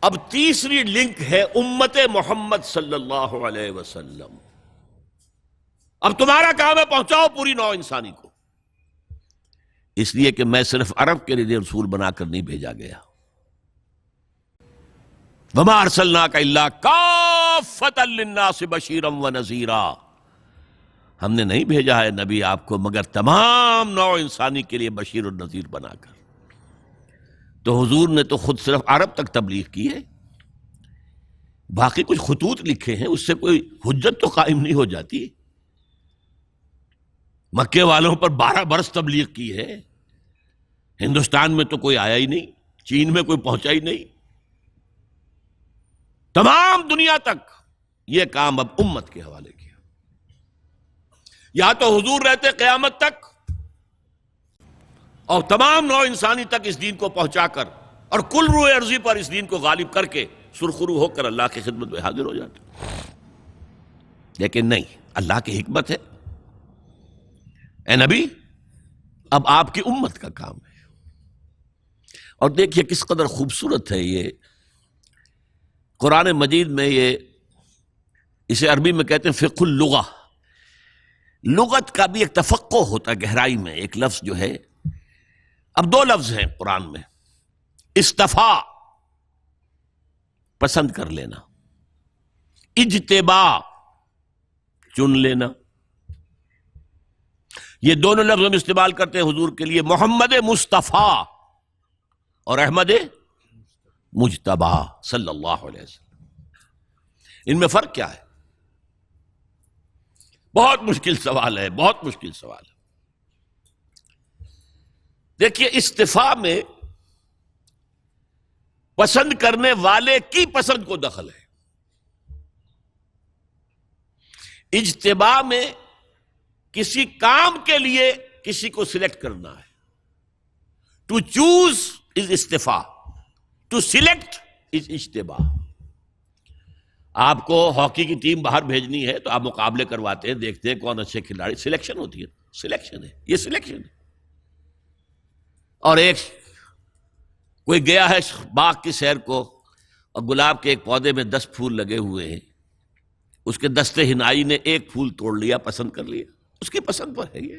اب تیسری لنک ہے امت محمد صلی اللہ علیہ وسلم. اب تمہارا کام ہے پہنچاؤ پوری نوع انسانی کو. اس لیے کہ میں صرف عرب کے لیے رسول بنا کر نہیں بھیجا گیا. وما ارسلناک الا کافۃ للناس بشیرا ونذیرا. ہم نے نہیں بھیجا ہے نبی آپ کو مگر تمام نوع انسانی کے لیے بشیر و نذیر بنا کر. تو حضور نے تو خود صرف عرب تک تبلیغ کی ہے. باقی کچھ خطوط لکھے ہیں، اس سے کوئی حجت تو قائم نہیں ہو جاتی. مکے والوں پر 12 برس تبلیغ کی ہے. ہندوستان میں تو کوئی آیا ہی نہیں، چین میں کوئی پہنچا ہی نہیں. تمام دنیا تک یہ کام اب امت کے حوالے کیا. یا تو حضور رہتے قیامت تک اور تمام نوع انسانی تک اس دین کو پہنچا کر اور کل روح ارضی پر اس دین کو غالب کر کے سرخرو ہو کر اللہ کی خدمت میں حاضر ہو جاتے. لیکن نہیں، اللہ کی حکمت ہے. اے نبی اب آپ کی امت کا کام ہے. اور دیکھیے کس قدر خوبصورت ہے یہ قرآن مجید میں. اسے عربی میں کہتے ہیں فقہ اللغہ. لغت کا بھی ایک تفقہ ہوتا ہے گہرائی میں. ایک لفظ جو ہے، اب 2 لفظ ہیں قرآن میں. استفا پسند کر لینا، اجتبا چن لینا. یہ دونوں لفظ ہم استعمال کرتے ہیں حضور کے لیے، محمد مصطفیٰ اور احمد مجتبی صلی اللہ علیہ وسلم. ان میں فرق کیا ہے؟ بہت مشکل سوال ہے، بہت مشکل سوال ہے. دیکھیے استفاء میں پسند کرنے والے کی پسند کو دخل ہے. اجتباء میں کسی کام کے لیے کسی کو سلیکٹ کرنا ہے. ٹو چوز از استفاء، ٹو سلیکٹ از اجتباء. آپ کو ہاکی کی ٹیم باہر بھیجنی ہے تو آپ مقابلے کرواتے ہیں، دیکھتے ہیں کون اچھے کھلاڑی. سلیکشن ہوتی ہے، سلیکشن ہے، یہ سلیکشن ہے. اور ایک کوئی گیا ہے باغ کی سیر کو اور گلاب کے ایک پودے میں 10 پھول لگے ہوئے ہیں. اس کے دستے ہنائی نے ایک پھول توڑ لیا، پسند کر لیا. اس کی پسند پر ہے یہ.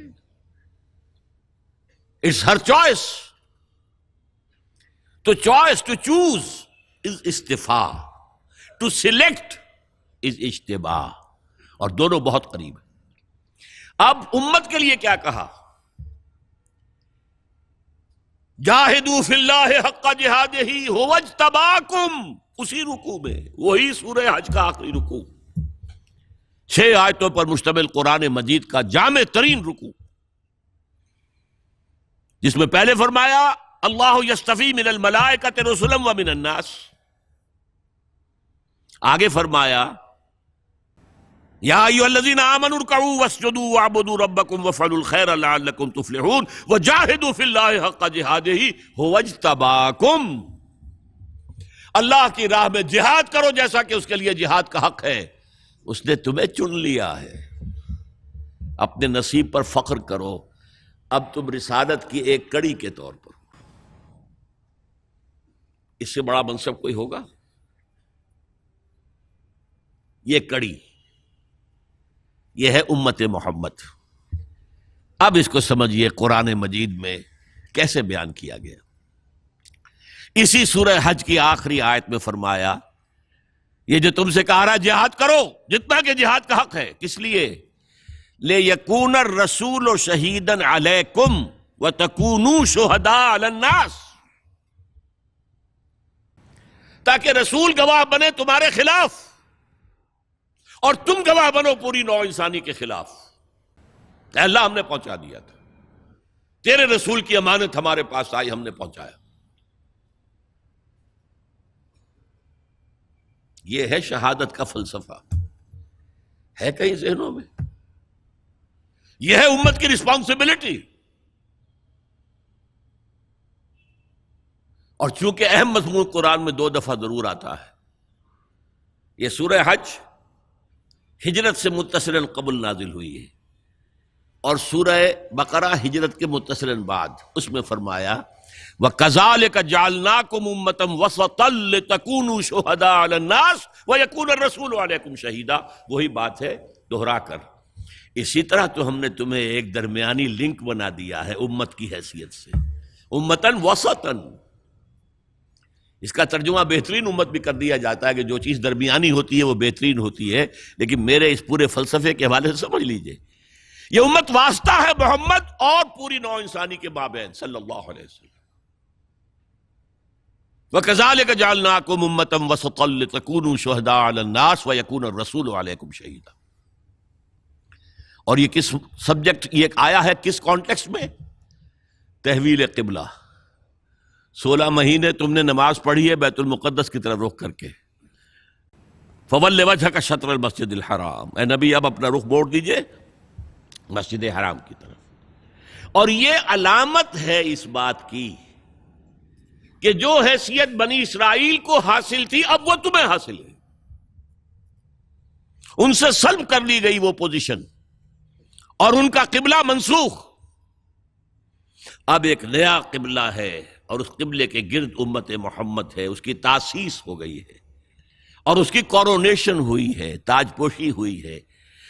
It's her choice. تو چوائس ٹو چوز از استفاء، ٹو سلیکٹ از اجتباء، اور دونوں بہت قریب ہیں. اب امت کے لیے کیا کہا؟ جاہدوا فی اللہ حق جہادہ ھو اجتباکم. اسی رکوع میں، وہی سورہ حج کا آخری رکوع، 6 آیتوں پر مشتمل قرآن مجید کا جامع ترین رکوع، جس میں پہلے فرمایا اللہ یصطفی من الملائکۃ رسلا ومن الناس. آگے فرمایا یا ایھا الذین آمنوا ارکعوا واسجدوا واعبدوا ربکم وافعلوا الخیر لعلکم تفلحون وجاہدوا فی اللہ حق جہادہ ھو اجتباکم. اللہ کی راہ میں جہاد کرو جیسا کہ اس کے لیے جہاد کا حق ہے. اس نے تمہیں چن لیا ہے. اپنے نصیب پر فخر کرو. اب تم رسالت کی ایک کڑی کے طور پر. اس سے بڑا منصب کوئی ہوگا؟ یہ کڑی، یہ ہے امت محمد. اب اس کو سمجھیے قرآن مجید میں کیسے بیان کیا گیا. اسی سورہ حج کی آخری آیت میں فرمایا یہ جو تم سے کہا رہا جہاد کرو جتنا کہ جہاد کا حق ہے. کس لیے؟ لِيَكُونَ الرَّسُولُ شَهِيدًا عَلَيْكُمْ وَتَكُونُوا شُهَدَاءَ عَلَى النَّاسِ. تاکہ رسول گواہ بنے تمہارے خلاف اور تم گواہ بنو پوری نوع انسانی کے خلاف. اے اللہ ہم نے پہنچا دیا تھا، تیرے رسول کی امانت ہمارے پاس آئی، ہم نے پہنچایا. یہ ہے شہادت کا فلسفہ. ہے کہیں ذہنوں میں؟ یہ ہے امت کی رسپانسبلٹی. اور چونکہ اہم مضمون قرآن میں 2 دفعہ ضرور آتا ہے. یہ سورہ حج ہجرت سے متصلاً قبل نازل ہوئی ہے، اور سورہ بقرہ ہجرت کے متصلاً بعد. اس میں فرمایا وَكَذَلِكَ جَعَلْنَاكُمْ أُمَّةً وَسَطًا لِتَكُونُوا شُهَدَاءَ عَلَى النَّاسِ وَيَكُونَ الرَّسُولُ عَلَيْكُمْ شَهِيدًا. وہی بات ہے دوہرا کر. اسی طرح تو ہم نے تمہیں ایک درمیانی لنک بنا دیا ہے امت کی حیثیت سے، امتاً وسطاً. اس کا ترجمہ بہترین امت بھی کر دیا جاتا ہے کہ جو چیز درمیانی ہوتی ہے وہ بہترین ہوتی ہے، لیکن میرے اس پورے فلسفے کے حوالے سے سمجھ لیجئے یہ امت واسطہ ہے محمد اور پوری نوع انسانی کے مابین صلی اللہ علیہ وسلم. وَكَذَلِكَ جَعَلْنَاكُمْ أُمَّةً وَسَطًا لِتَكُونُوا شُهَدَاءَ عَلَى النَّاسِ وَيَكُونَ الرَّسُولُ عَلَيْكُمْ شَهِيدًا. اور یہ کس سبجیکٹ، یہ ایک آیا ہے کس کانٹیکسٹ میں؟ تحویل قبلہ. 16 مہینے تم نے نماز پڑھی ہے بیت المقدس کی طرف رخ کر کے. فَوَلِّ وَجْهَكَ شَطْرَ الْمَسْجِدِ الْحَرَامِ. اے نبی اب اپنا رخ موڑ دیجئے مسجد حرام کی طرف. اور یہ علامت ہے اس بات کی کہ جو حیثیت بنی اسرائیل کو حاصل تھی اب وہ تمہیں حاصل ہے. ان سے سلب کر لی گئی وہ پوزیشن اور ان کا قبلہ منسوخ. اب ایک نیا قبلہ ہے اور اس قبلے کے گرد امت محمد ہے، اس کی تاسیس ہو گئی ہے اور اس کی کورونیشن ہوئی ہے، تاج پوشی ہوئی ہے.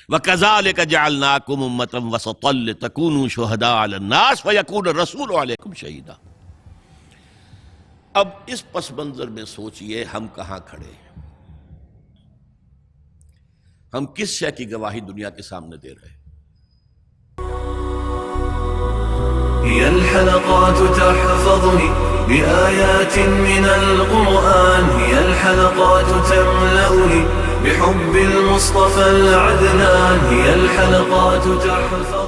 وَكَذَلِكَ جَعَلْنَاكُمْ أُمَّةً وَسَطًا لِتَكُونُوا شُهَدَاءَ عَلَى النَّاسِ وَيَكُونَ الرَّسُولُ عَلَيْكُمْ شَهِيدًا. اب اس پس منظر میں سوچئے ہم کہاں کھڑے ہیں، ہم کس شے کی گواہی دنیا کے سامنے دے رہے ہیں؟ هي الحلقات تحفظني بآيات من القرآن، هي الحلقات تملأني بحب المصطفى العدنان، هي الحلقات تحفظني